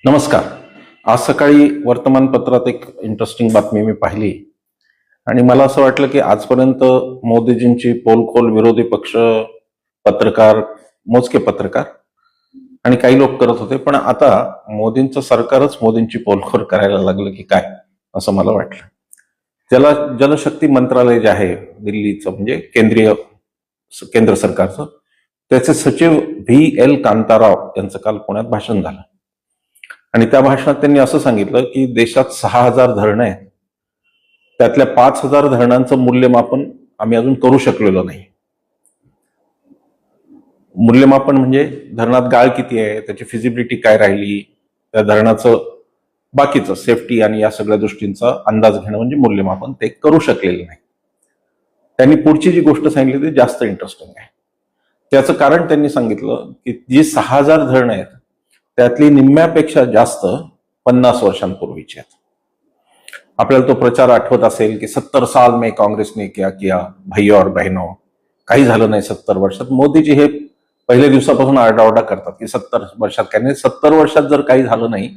नमस्कार. आज सकाळी वर्तमानपत्रात एक इंटरेस्टिंग बातमी मी पाहिली आणि मला असं वाटलं की आजपर्यंत मोदीजींची पोलखोल विरोधी पक्ष, पत्रकार, मोजके पत्रकार आणि काही लोक करत होते, पण आता मोदींचं सरकारच मोदींची पोलखोल करायला लागलं की काय, असं मला वाटलं. त्याला जलशक्ती मंत्रालय जे आहे दिल्लीचं, म्हणजे केंद्र सरकारचं, त्याचे सचिव V.L. कांताराव यांचं काल पुण्यात भाषण झालं आणि त्या भाषणात त्यांनी असं सांगितलं की देशात 6,000 धरणं आहेत, त्यातल्या 5,000 धरणांचं मूल्यमापन आम्ही अजून करू शकलेलो नाही. मूल्यमापन म्हणजे धरणात गाळ किती आहे, त्याची फिजिबिलिटी काय राहिली, त्या धरणाचं बाकीचं सेफ्टी आणि या सगळ्या दृष्टींचा अंदाज घेणं म्हणजे मूल्यमापन, ते करू शकलेलं नाही. त्यांनी पुढची जी गोष्ट सांगितली ती जास्त इंटरेस्टिंग आहे. त्याचं कारण त्यांनी सांगितलं की जी 6,000 धरणं आहेत त्यातली निम्म्यापेक्षा जास्त 50 वर्षांपूर्वीची आहेत. आपल्याला तो प्रचार आठवत असेल की 70 साल में काँग्रेसने क्या किया, भैया और बहनों, काही झालं नाही 70 वर्षात. मोदीजी हे पहिल्या दिवसापासून आरडाओरडा करतात की 70 वर्षात काही नाही. 70 वर्षात जर काही झालं नाही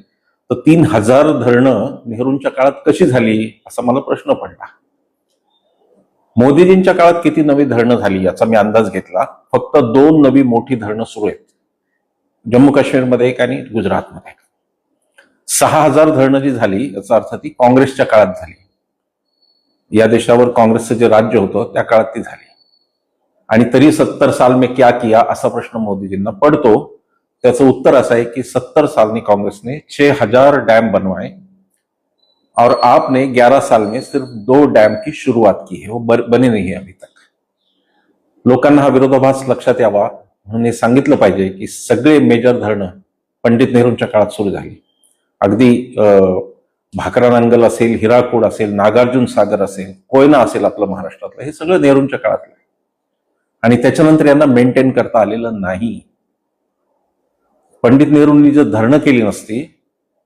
तर 3,000 धरणं नेहरूंच्या काळात कशी झाली, असा मला प्रश्न पडला. मोदीजींच्या काळात किती नवी धरणं झाली याचा मी अंदाज घेतला. फक्त 2 नवी मोठी धरणं सुरू आहेत, जम्मू काश्मीरमध्ये एक आणि गुजरातमध्ये. 6,000 धरणं जी झाली याचा अर्थ ती काँग्रेसच्या काळात झाली. या देशावर काँग्रेसचं जे राज्य होतं त्या काळात ती झाली. आणि तरी 70 साल में क्या किया असा प्रश्न मोदीजींना पडतो. त्याचं उत्तर असं आहे की 70 साल में कांग्रेस ने 6,000 डैम बनवाए और आपने 11 साल में सिर्फ 2 डैम की शुरुआत की है, वो बने नहीं है अभी तक. लोकांना हा विरोधाभास लक्षात यावा म्हणून हे सांगितलं पाहिजे की सगळे मेजर धरणं पंडित नेहरूंच्या काळात सुरू झाली. अगदी भाकरानांगल असेल, हिराकूड असेल, नागार्जुन सागर असेल, कोयना असेल आपलं महाराष्ट्रातलं, हे सगळं नेहरूंच्या काळातलं आहे. आणि त्याच्यानंतर यांना मेंटेन करता आलेलं नाही. पंडित नेहरूंनी जर धरणं केली नसती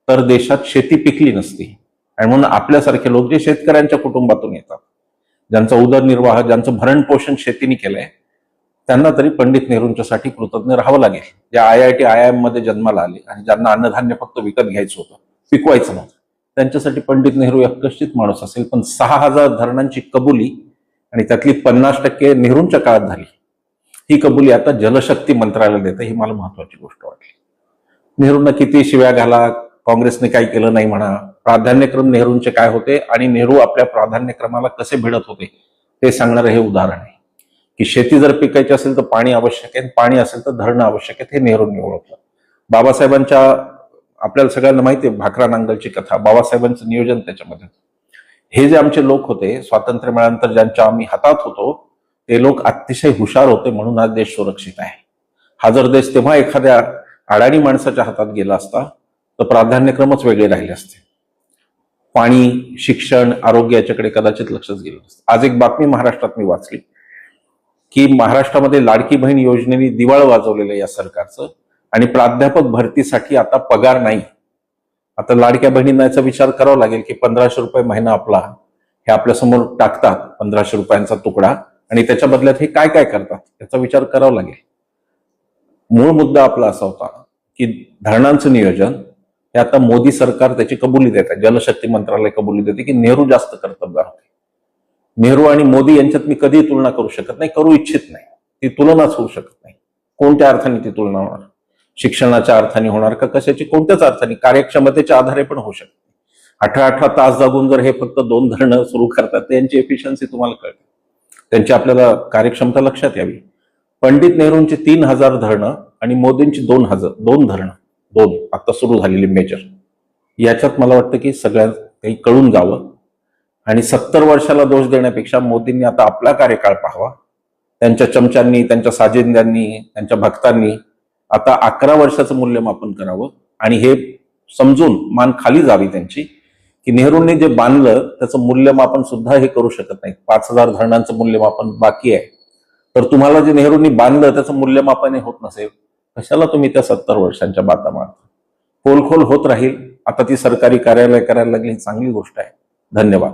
तर देशात शेती पिकली नसती. आणि म्हणून आपल्यासारखे लोक जे शेतकऱ्यांच्या कुटुंबातून येतात, ज्यांचा उदरनिर्वाह, ज्यांचं भरण पोषण शेतीने केलंय, त्यांना तरी पंडित नेहरूंच्यासाठी कृतज्ञ राहावं लागेल. जे IIT IIM मध्ये जन्माला आले आणि ज्यांना अन्नधान्य फक्त विकत घ्यायचं होतं, पिकवायचं नव्हतं, त्यांच्यासाठी पंडित नेहरू एक कष्टीत माणूस असेल. पण 6,000 धरणांची कबुली आणि त्यातली 50% नेहरूंच्या काळात झाली. ही कबुली आता जलशक्ती मंत्रालय देतं, ही मला महत्वाची गोष्ट वाटली. नेहरूंना किती शिव्या घाला, काँग्रेसने काही केलं नाही म्हणा, प्राधान्यक्रम नेहरूंचे काय होते आणि नेहरू आपल्या प्राधान्यक्रमाला कसे भिडत होते ते सांगणारं हे उदाहरण आहे. की शेती जर पिकायची असेल तर पाणी आवश्यक आहे, पाणी असेल तर धरणं आवश्यक आहेत, हे नेहरूंनी ओळखलं. बाबासाहेबांच्या, आपल्याला सगळ्यांना माहिती आहे भाकरा नांगलची कथा, बाबासाहेबांचं नियोजन त्याच्यामध्ये. हे जे आमचे लोक होते स्वातंत्र्य मिळाल्यानंतर ज्यांच्या आम्ही हातात होतो, ते लोक अतिशय हुशार होते म्हणून आज देश सुरक्षित आहे. हा जर देश तेव्हा एखाद्या अडाणी माणसाच्या हातात गेला असता तर प्राधान्यक्रमच वेगळे राहिले असते. पाणी, शिक्षण, आरोग्य याच्याकडे कदाचित लक्षच गेलं नसतं. आज एक बातमी महाराष्ट्रात मी वाचली की महाराष्ट्रामध्ये लाडकी बहीण योजनेने दिवाळ वाजवलेलं या सरकारचं, आणि प्राध्यापक भरतीसाठी आता पगार नाही. आता लाडक्या बहिणींना याचा विचार करावा लागेल की 1,500 रुपये महिना आपला हे आपल्यासमोर टाकतात, 1,500 रुपयांचा तुकडा, आणि त्याच्या बदल्यात हे काय काय करतात याचा विचार करावा लागेल. मूळ मुद्दा आपला असा होता की धरणांचं नियोजन हे आता मोदी सरकार त्याची कबुली देत आहे, जलशक्ती मंत्रालय कबुली देते की नेहरू जास्त कर्तबगार होते. नेहरू आणि मोदी यांच्यात मी कधी तुलना करू शकत नाही, करू इच्छित नाही. ती तुलनाच होऊ शकत नाही. कोणत्या अर्थाने ती तुलना होणार? शिक्षणाच्या अर्थाने होणार का कशाची? कोणत्याच अर्थाने. कार्यक्षमतेच्या आधारे पण होऊ शकते. 18 तास जागून जर हे फक्त 2 धरणं सुरू करतात, त्यांची एफिशियन्सी तुम्हाला कळते, त्यांची आपल्याला कार्यक्षमता लक्षात यावी. पंडित नेहरूंची 3,000 धरणं आणि मोदींची 2 धरणं, 2 आता सुरू झालेली मेजर, याच्यात मला वाटतं की सगळ्यात काही कळून जावं. आणि 70 वर्षाला दोष देण्यापेक्षा मोदींनी आता आपला कार्यकाळ पाहावा. त्यांच्या चमच्यांनी, त्यांच्या साजिंद्यांनी, त्यांच्या भक्तांनी आता 11 वर्षाचं मूल्यमापन करावं आणि हे समजून मान खाली जावी त्यांची की नेहरूंनी जे बांधलं त्याचं मूल्यमापन सुद्धा हे करू शकत नाही. 5,000 धरणांचं मूल्यमापन बाकी आहे, तर तुम्हाला जे नेहरूंनी बांधलं त्याचं मूल्यमापन होत नसेल, कशाला तुम्ही त्या 70 वर्षांच्या बाता मारता? पोलखोल होत राहील. आता ती सरकारी कार्यालय करायला लागली, ही चांगली गोष्ट आहे. धन्यवाद.